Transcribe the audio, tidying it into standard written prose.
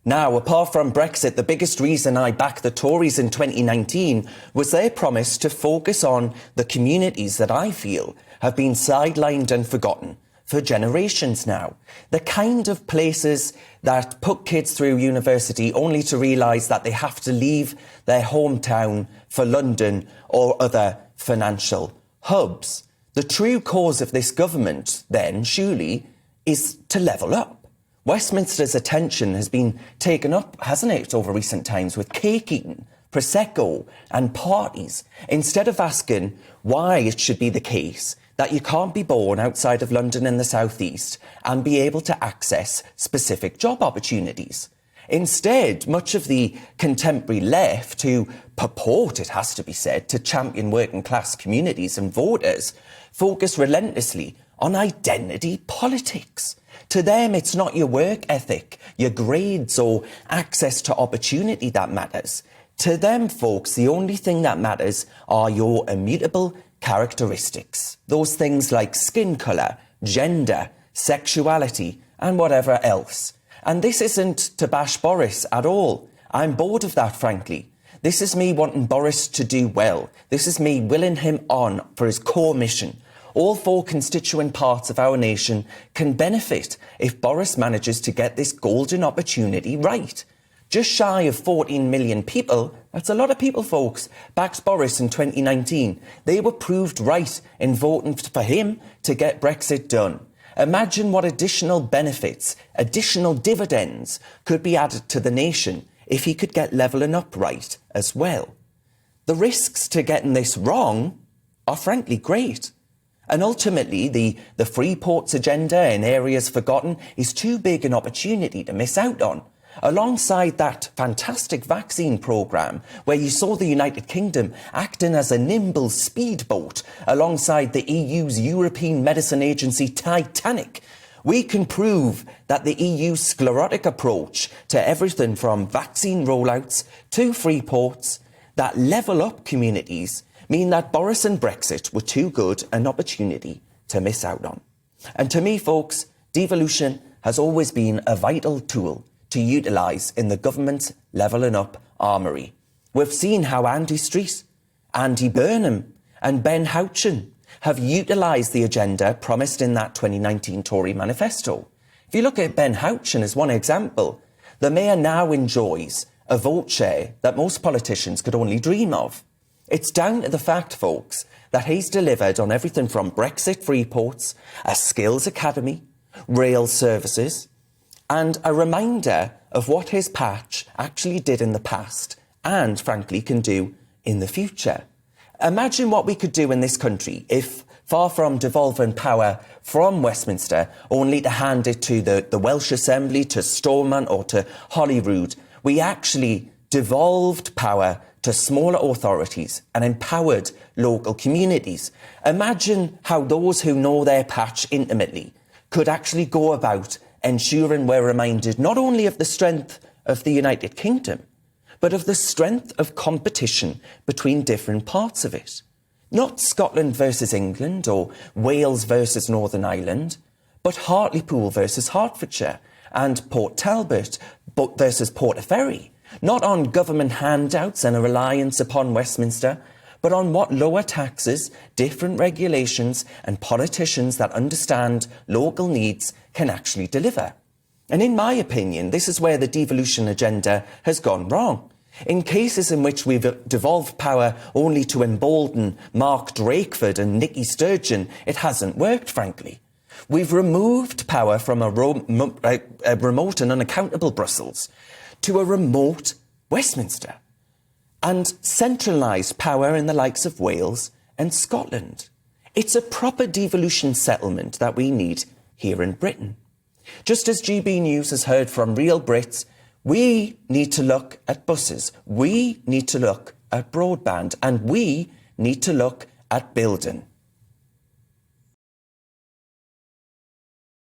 Now, apart from Brexit, the biggest reason I backed the Tories in 2019 was their promise to focus on the communities that I feel have been sidelined and forgotten for generations now. The kind of places that put kids through university only to realise that they have to leave their hometown for London or other financial hubs. The true cause of this government, then, surely, is to level up. Westminster's attention has been taken up, hasn't it, over recent times with cake eating, Prosecco and parties, instead of asking why it should be the case that you can't be born outside of London in the South East and be able to access specific job opportunities. Instead, much of the contemporary left, who purport, it has to be said, to champion working class communities and voters, focus relentlessly on identity politics. To them, it's not your work ethic, your grades or access to opportunity that matters. To them, folks, the only thing that matters are your immutable characteristics. Those things like skin colour, gender, sexuality and whatever else. And this isn't to bash Boris at all. I'm bored of that, frankly. This is me wanting Boris to do well. This is me willing him on for his core mission. All four constituent parts of our nation can benefit if Boris manages to get this golden opportunity right. Just shy of 14 million people, that's a lot of people, folks, backed Boris in 2019. They were proved right in voting for him to get Brexit done. Imagine what additional benefits, additional dividends could be added to the nation if he could get levelling up right as well. The risks to getting this wrong are frankly great. And ultimately, the free ports agenda in areas forgotten is too big an opportunity to miss out on. Alongside that fantastic vaccine programme, where you saw the United Kingdom acting as a nimble speedboat alongside the EU's European Medicine Agency Titanic, we can prove that the EU's sclerotic approach to everything from vaccine rollouts to free ports that level up communities mean that Boris and Brexit were too good an opportunity to miss out on. And to me, folks, devolution has always been a vital tool to utilise in the government's levelling up armoury. We've seen how Andy Street, Andy Burnham and Ben Houchen have utilised the agenda promised in that 2019 Tory manifesto. If you look at Ben Houchen as one example, the Mayor now enjoys a vote share that most politicians could only dream of. It's down to the fact, folks, that he's delivered on everything from Brexit free ports, a skills academy, rail services, and a reminder of what his patch actually did in the past and, frankly, can do in the future. Imagine what we could do in this country if, far from devolving power from Westminster, only to hand it to the Welsh Assembly, to Stormont or to Holyrood, we actually devolved power to smaller authorities and empowered local communities. Imagine how those who know their patch intimately could actually go about ensuring we're reminded not only of the strength of the United Kingdom, but of the strength of competition between different parts of it. Not Scotland versus England or Wales versus Northern Ireland, but Hartlepool versus Hertfordshire and Port Talbot versus Portaferry. Not on government handouts and a reliance upon Westminster, but on what lower taxes, different regulations and politicians that understand local needs can actually deliver. And in my opinion, this is where the devolution agenda has gone wrong. In cases in which we've devolved power only to embolden Mark Drakeford and Nicky Sturgeon, it hasn't worked, frankly. We've removed power from a remote and unaccountable Brussels to a remote Westminster and centralised power in the likes of Wales and Scotland. It's a proper devolution settlement that we need here in Britain. Just as GBNews has heard from real Brits, we need to look at buses, we need to look at broadband, and we need to look at building.